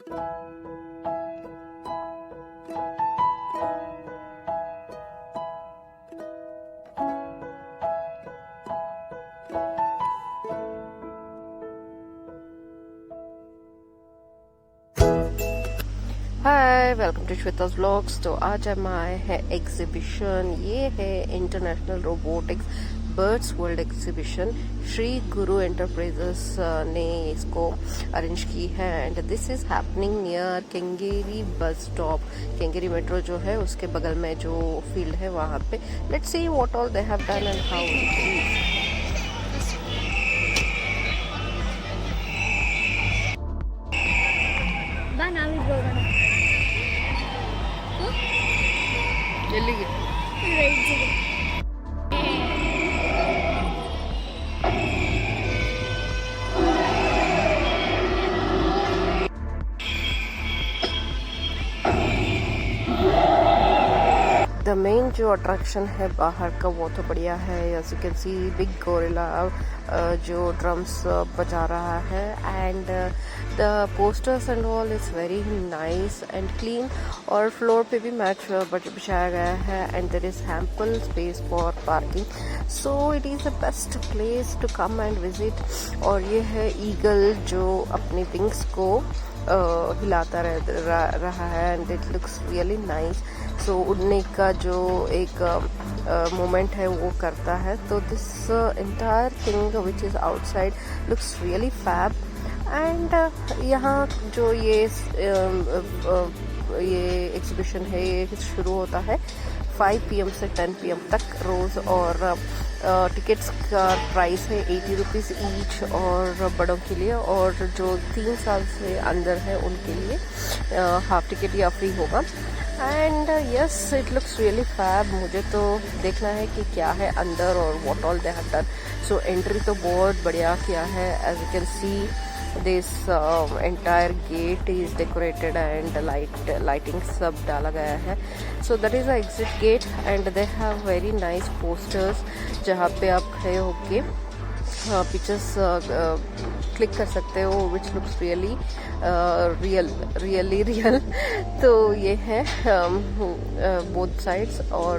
Hi, welcome to Shweta's vlogs. तो आज हम आए हैं एग्जीबिशन। ये है international robotics birds world exhibition. Shri Guru enterprises ने इसको अरेंज की है and this is happening near Kengeri bus stop. Kengeri metro जो है उसके बगल में जो फील्ड है वहाँ पे। Let's see what all they have done and how it is. The main जो अट्रैक्शन है बाहर का वो तो बढ़िया है। As you can see big gorilla जो ड्रम्स बजा रहा है and the posters and all is very nice and clean. और फ्लोर पे भी मैट बिछाया गया है and there is ample space for parking, so it is the best place to come and visit. और ये है ईगल जो अपनी विंग्स को हिलाता रहा है and it looks really nice. So उड़ने का जो एक मोमेंट है वो करता है। तो this entire thing which is outside looks really fab. And यहाँ जो ये एग्जीबिशन है ये शुरू होता है 5 PM से 10 PM तक रोज़। और टिकट्स का प्राइस है 80 रुपीज़ ईच और बड़ों के लिए, और जो 3 साल से अंदर है उनके लिए हाफ टिकट या फ्री होगा। And yes, it looks really fab. मुझे तो देखना है कि क्या है अंदर और what all they have done. So entry तो बहुत बढ़िया किया है। As you can see this entire gate is decorated and lighting सब डाला गया है। So that is a exit gate and they have very nice posters जहाँ पे आप खड़े होके पिक्चर्स क्लिक कर सकते हो विच लुक्स रियली रियल। तो ये है बोथ साइड्स। और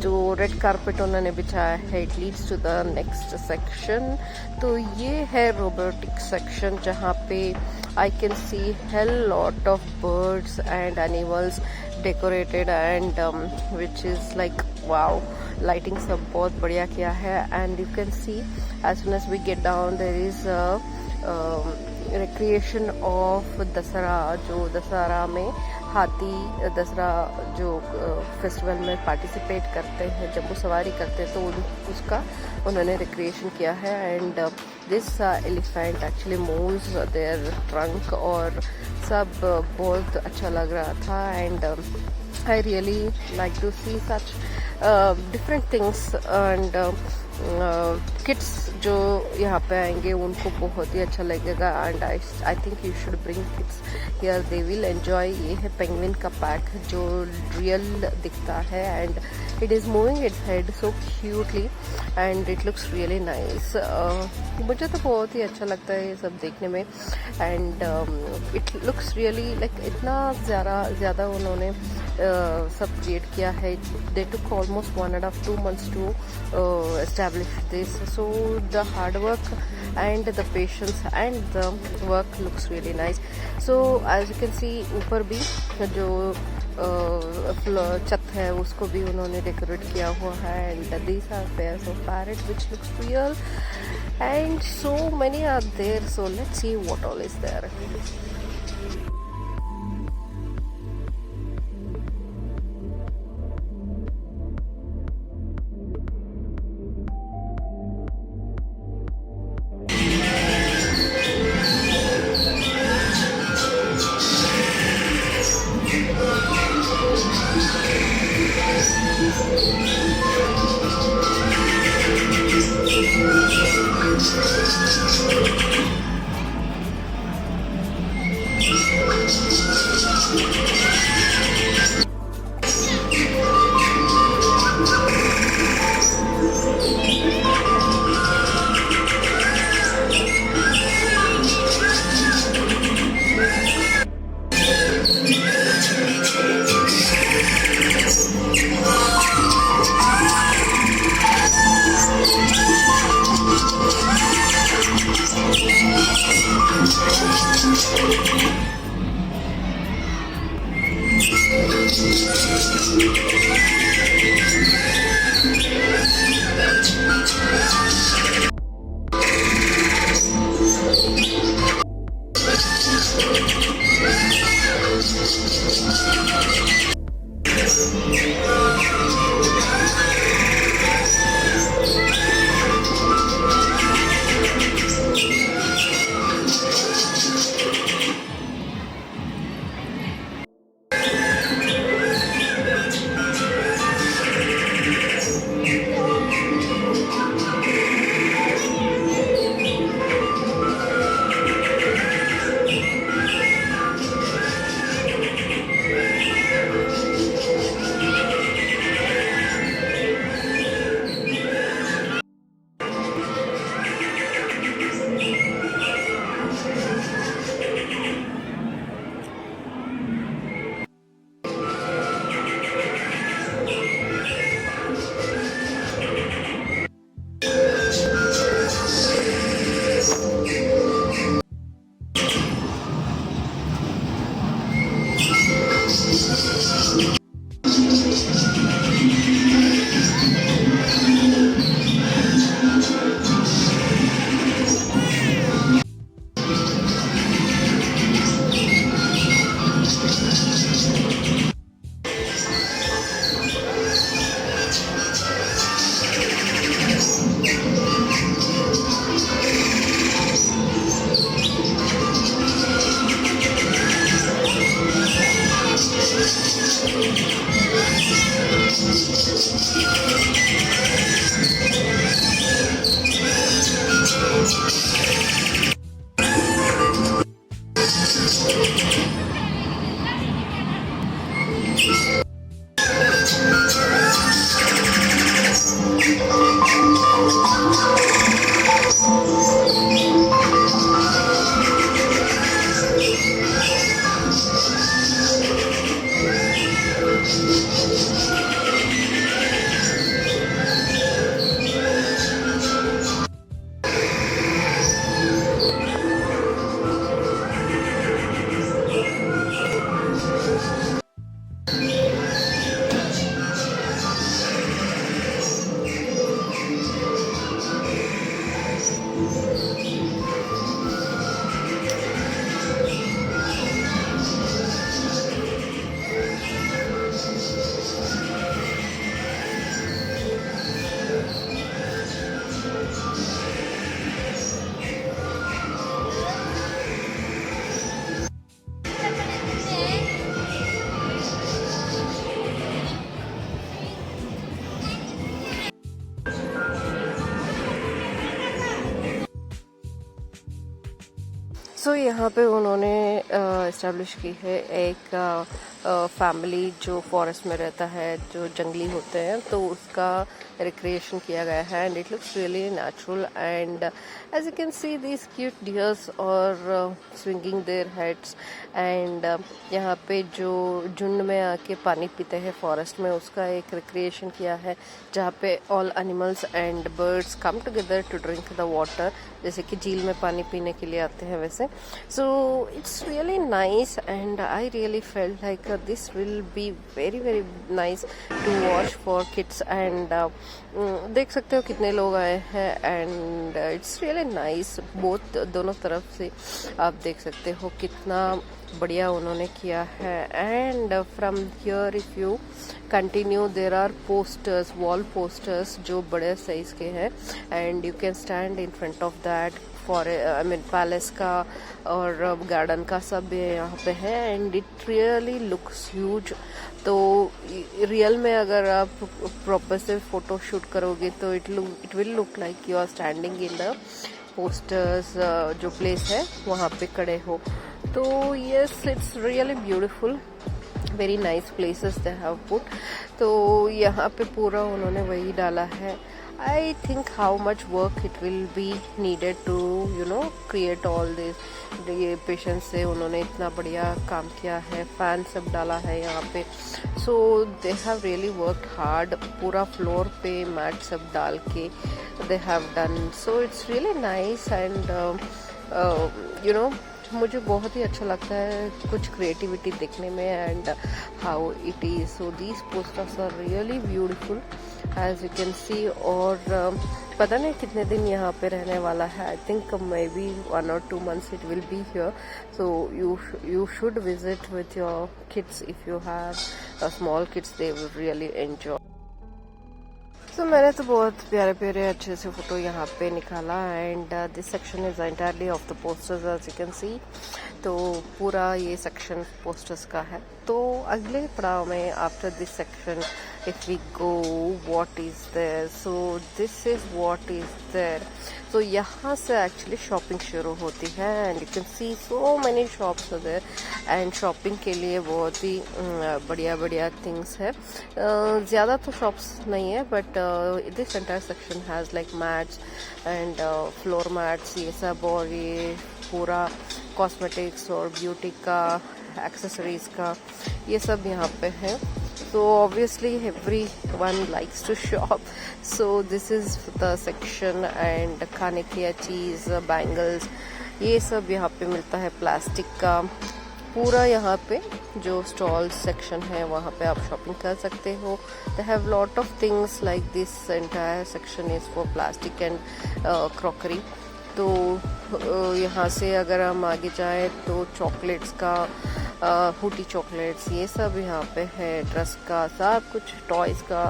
जो रेड कारपेट उन्होंने बिछाया है it leads to the next section. तो ये है रोबोटिक सेक्शन जहाँ पे I can see hell lot of birds and animals decorated and which is like wow. Lighting सब बहुत बढ़िया किया है and you can see as soon as we get down there is recreation of Dussehra. जो दशहरा में हाथी दशहरा जो फेस्टिवल में पार्टिसिपेट करते हैं, जम्बू सवारी करते हैं, तो उसका उन्होंने रिक्रिएशन किया है। And this elephant actually moves their trunk और सब बहुत अच्छा लग रहा था। And I really like to see such different things and kids जो यहाँ पे आएंगे उनको बहुत ही अच्छा लगेगा। And I think you should bring kids here, they will enjoy. ये है पेंगुइन का पैक जो रियल दिखता है and it is moving its head so cutely and it looks really nice. मुझे तो बहुत ही अच्छा लगता है ये सब देखने में and it looks really like इतना ज़्यादा उन्होंने सब क्रिएट किया है। दे took almost 1.5-2 months to establish this. So the hard work and the patience and the work looks really nice. So as you can see ऊपर भी जो छत है उसको भी उन्होंने डेकोरेट किया हुआ है and these are pairs of parrot which looks real and so many are there. So let's see what all is there. सो यहाँ पे उन्होंने इस्टेब्लिश की है एक फैमिली जो फॉरेस्ट में रहता है, जो जंगली होते हैं, तो उसका रिक्रिएशन किया गया है and it looks really natural and as you can see these cute deers और स्विंगिंग देयर हेड्स एंड यहाँ पे जो झुंड में आके पानी पीते हैं फॉरेस्ट में, उसका एक रिक्रिएशन किया है जहाँ पे all animals and birds come together to drink the water, जैसे कि झील में पानी पीने के लिए आते हैं वैसे. So it's really nice and I really felt like this will be very very nice to watch for kids and देख सकते हो कितने लोग आए हैं and it's really nice. Both दोनों तरफ से आप देख सकते हो कितना बढ़िया उन्होंने किया है. And from here if you continue there are posters, wall posters जो बड़े साइज के हैं and you can stand in front of that for I mean palace का और गार्डन का सब यहाँ पे है and it really looks huge. तो रियल में अगर आप प्रॉपर से फोटो शूट करोगे तो it will look like you are standing in the posters जो प्लेस है वहाँ पे खड़े हो. तो yes, it's really beautiful, very nice places they have put. तो यहाँ पे पूरा उन्होंने वही डाला है. I think how much work it will be needed to create all this. ये पेशेंस से उन्होंने इतना बढ़िया काम किया है, फैन सब डाला है यहाँ पे. So they have really worked hard. पूरा फ्लोर पे मैट सब डाल के they have done. So it's really nice and मुझे बहुत ही अच्छा लगता है कुछ क्रिएटिविटी देखने में and how it is. So these posters are really beautiful as you can see. और पता नहीं कितने दिन यहाँ पे रहने वाला है. I think may be 1 or 2 months it will be here. So you should visit with your kids. If you have small kids, they will really enjoy. So मैंने तो बहुत प्यारे प्यारे अच्छे से फ़ोटो यहाँ पे निकाला and this section is entirely of the posters as you can see. तो पूरा ये सेक्शन पोस्टर्स का है. तो अगले पड़ाव में after this section if we go what is there. So this is what is there. तो यहाँ से एक्चुअली शॉपिंग शुरू होती है and you can see so many shops there and shopping के लिए बहुत ही बढ़िया बढ़िया थिंग्स है. ज़्यादा तो शॉप्स नहीं है but this entire section has like mats and floor mats ये सब. और ये पूरा कॉस्मेटिक्स और ब्यूटी का एक्सेसरीज का ये सब यहाँ पे है. So obviously everyone likes to shop. So this is the section and खाने की चीज़ बैंगल्स ये सब यहाँ पे मिलता है. प्लास्टिक का पूरा यहाँ पे जो स्टॉल सेक्शन है वहाँ पे आप शॉपिंग कर सकते हो. They have lot of things like this. Entire section is for plastic and crockery. तो यहाँ से अगर हम आगे जाएँ तो चॉकलेट्स का हुटी चॉकलेट्स ये सब यहाँ पे है. ड्रेस का सब कुछ टॉयज़ का.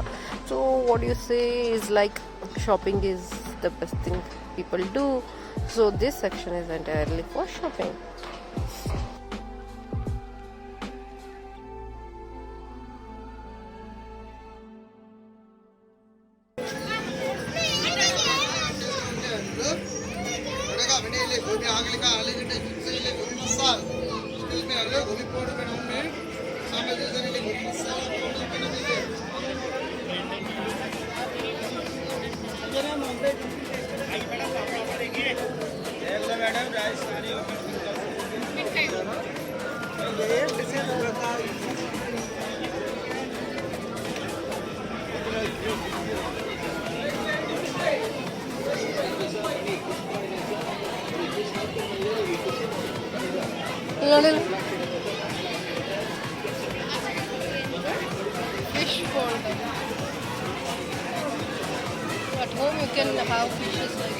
सो व्हाट यू से is like shopping is the best thing people do. So this section is entirely for shopping. Fish for at home you can have fishes like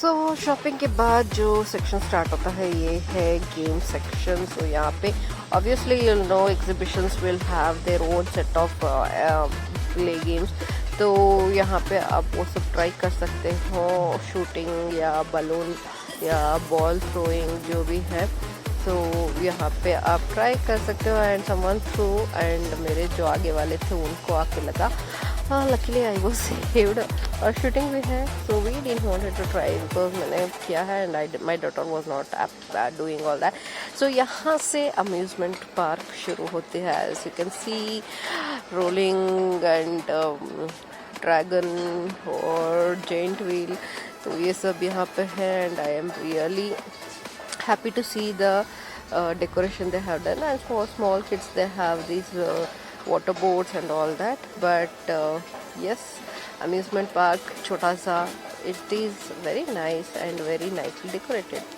so shopping के बाद जो section start होता है ये है game section. सो यहाँ पे obviously you know exhibitions will have their own set of play games. तो यहाँ पे आप वो सब ट्राई कर सकते हो. शूटिंग या बलून या बॉल थ्रोइंग जो भी है तो यहाँ पे आप ट्राई कर सकते हो. एंड समवन थ्रू एंड मेरे जो आगे वाले थे उनको आके लगा. Luckily I was saved. और शूटिंग भी है so we didn't wanted to try because मैंने किया है and my daughter was not doing all that. So यहाँ से अम्यूज़मेंट पार्क शुरू होते हैं. As you can see rolling and dragon और जेंट व्हील तो ये सब यहाँ पे है. And I am really happy to see the decoration they have done. And for small kids they have these water boats and all that. But yes, amusement park chota sa, it is very nice and very nicely decorated.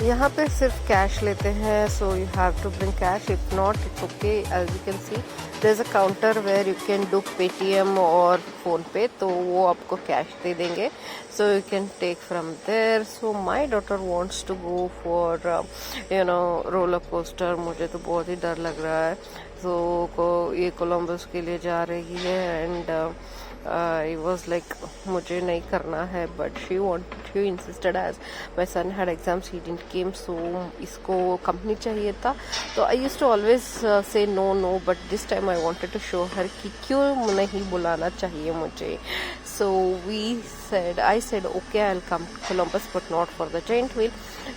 यहाँ पे सिर्फ cash लेते हैं. So you have to bring cash. If not it's okay. As you can see there's a counter where you can do Paytm और PhonePe, तो वो आपको cash दे देंगे, so you can take from there. So my daughter wants to go for roller coaster. मुझे तो बहुत ही डर लग रहा है, so ये कोलंबस के लिए जा रही है, and I was like मुझे नहीं करना है, but she insisted as my son had exams, he didn't came, so इसको company चाहिए था. तो I used to always say no, but this time I wanted to show her कि क्यों नहीं बुलाना चाहिए मुझे. So I said okay, I'll come Columbus but not for the giant wheel.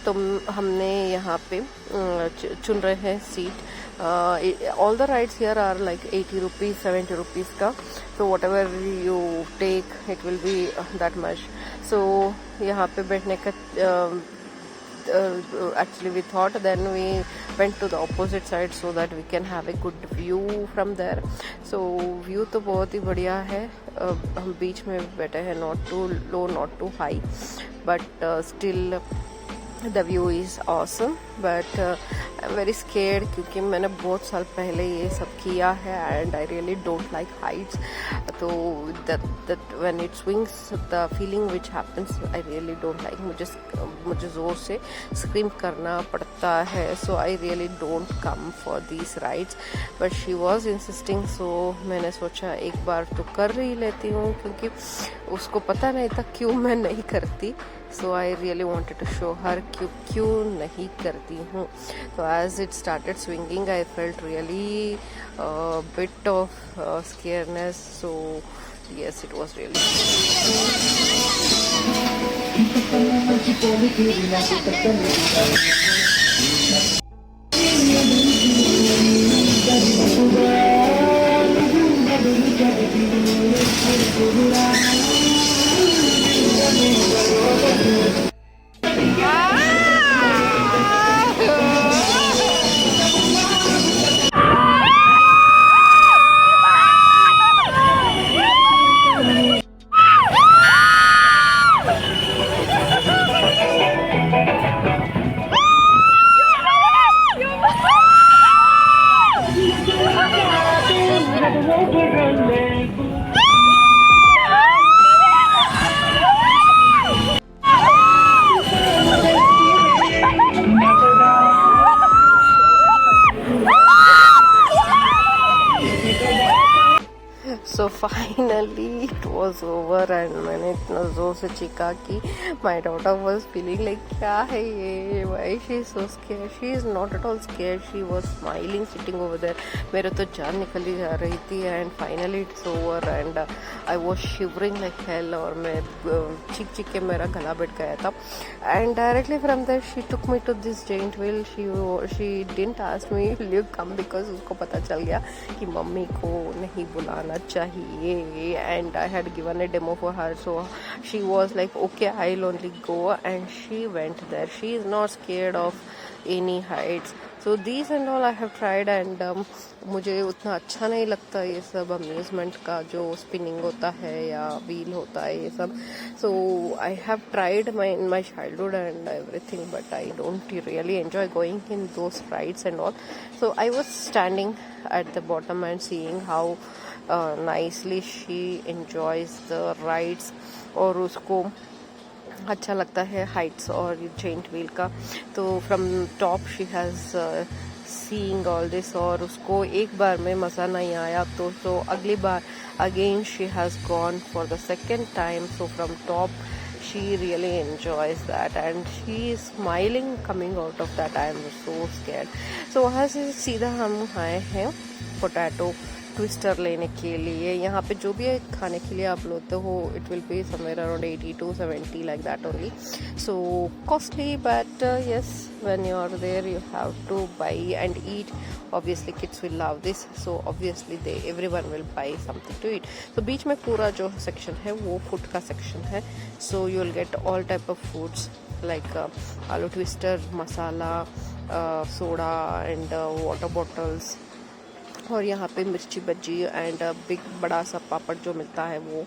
तो हमने यहाँ पे चुन रहे हैं seat. All the rides here are like 80 rupees, 70 rupees का, so whatever you take it will be that much. So यहाँ पे बैठने का actually we thought, then we went to the opposite side so that we can have a good view from there. So view तो बहुत ही बढ़िया है. हम बीच में बैठे हैं, not too low not too high, but still the view is awesome. But I'm very scared क्योंकि मैंने बहुत साल पहले ये सब किया है, and I really don't like heights. तो that when it swings, the feeling which happens I really don't like. मुझे ज़ोर से scream करना पड़ता है, so I really don't come for these rides. But she was insisting, so मैंने सोचा एक बार तो कर ही लेती हूँ, क्योंकि उसको पता नहीं था क्यों मैं नहीं करती. So I really wanted to show her क्यों नहीं करती हूँ. So as it started swinging, I felt really bit of scaredness. So yes, it was really. So finally it was over, and मैंने इतना जोर से चीखा कि my daughter was feeling like क्या है ये, why she is so scared. She is not at all scared. She was smiling sitting over there. मेरे तो जान निकली जा रही थी, and finally it's over, and I was shivering like hell, और मैं चीख के मेरा गला बैठ गया था. And directly from there she took me to this giant wheel. She didn't ask me will you come, because उसको पता चल गया कि मम्मी को नहीं बुलाना चाहिए, and I had given a demo for her, so she was like okay, I'll only go, and she went there. She is not scared of any heights. So these and all I have tried, and मुझे उतना अच्छा नहीं लगता ये सब amusement का जो spinning होता है या व्हील होता है ये सब. So I have tried in my childhood and everything, but I don't really enjoy going in those rides and all. So I was standing at the bottom and seeing how nicely she enjoys the rides, और उसको अच्छा लगता है Heights और giant wheel का. तो from top she has seeing all this, और उसको एक बार में मज़ा नहीं आया, तो अगली बार again she has gone for the second time. So from top she really enjoys that, and she is smiling coming out of that. I am so scared. So वहाँ से सीधा हम आए हैं पोटैटो ट्विस्टर लेने के लिए. यहाँ पे जो भी है खाने के लिए आप लेते हो, it will be somewhere around 80 to 70 like that only. So costly, but yes, when you are there you have to buy and eat. Obviously kids will love this, so obviously everyone will buy something to eat. So बीच में पूरा जो section है वो food का section है. So you will get all type of foods like आलू twister, masala, soda and water bottles, और यहाँ पे मिर्ची बज्जी एंड बिग बड़ा सा पापड़ जो मिलता है वो.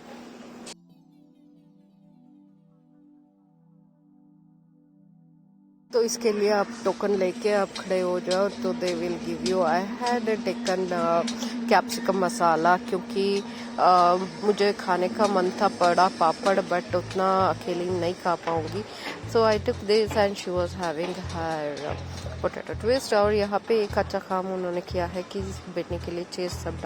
तो इसके लिए आप टोकन लेके आप खड़े हो जाओ तो they will give you. I had taken capsicum masala क्योंकि मुझे खाने का मन था बड़ा पापड़, बट उतना अकेली नहीं खा पाऊंगी। So I took this and she was having her potato twist. और यहाँ पे एक अच्छा काम उन्होंने किया है कि बैठने के लिए चेयर सब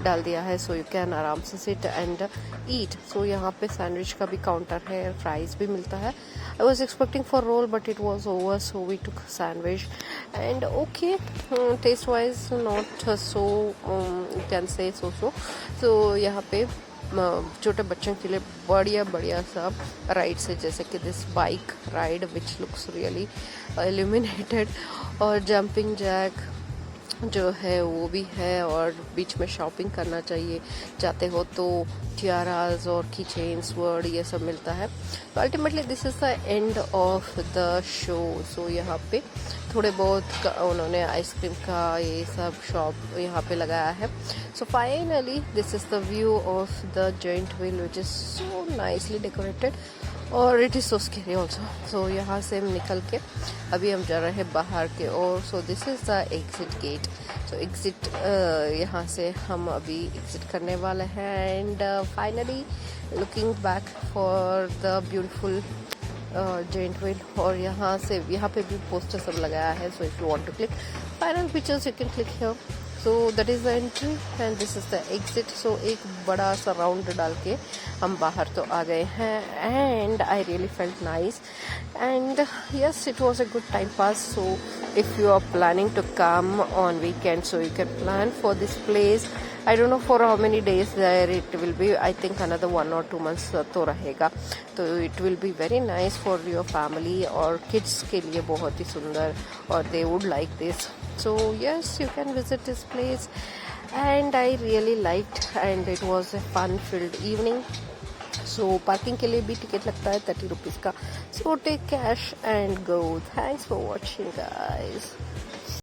डाल दिया है, सो यू कैन आराम से सिट एंड ईट। सो यहाँ पे सैंडविच का भी काउंटर है, फ्राइज भी मिलता है। I was expecting for roll, but it was over, so we took sandwich. And okay, taste wise not so, you can say so. So यहाँ पे छोटे बच्चों के लिए बढ़िया सा राइड्स है, जैसे कि this bike ride which looks really illuminated, और जंपिंग जैक जो है वो भी है, और बीच में शॉपिंग करना चाहिए जाते हो तो टियाराज और की चेन्स वर्ड ये सब मिलता है। तो ultimately this is the end of the show. So यहाँ पे थोड़े बहुत उन्होंने आइसक्रीम का ये सब शॉप यहाँ पे लगाया है। So finally this is the view of the joint wheel which is so nicely decorated, और it is so scary also. So यहाँ से हम निकल के अभी हम जा रहे हैं बाहर के ओर। So this is the exit gate. So exit यहाँ से हम अभी एग्जिट करने वाले हैं, and finally looking back for the beautiful joint wheel. और यहाँ पे भी पोस्टर सब लगाया है। So if you want to click final pictures you can click here. So that is the entry and this is the exit. So एक बड़ा सा राउंड डाल के हम बाहर तो आ गए हैं, and I really felt nice, and yes it was a good time pass. So if you are planning to come on weekend, so you can plan for this place. I don't know for how many days there it will be. I think another 1 or 2 months तो रहेगा। तो it will be very nice for your family और kids के लिए बहुत ही सुंदर, और they would like this. So yes, you can visit this place, and I really liked, and it was a fun-filled evening. So parking के लिए भी ticket लगता है 30 rupees का. So take cash and go. Thanks for watching, guys.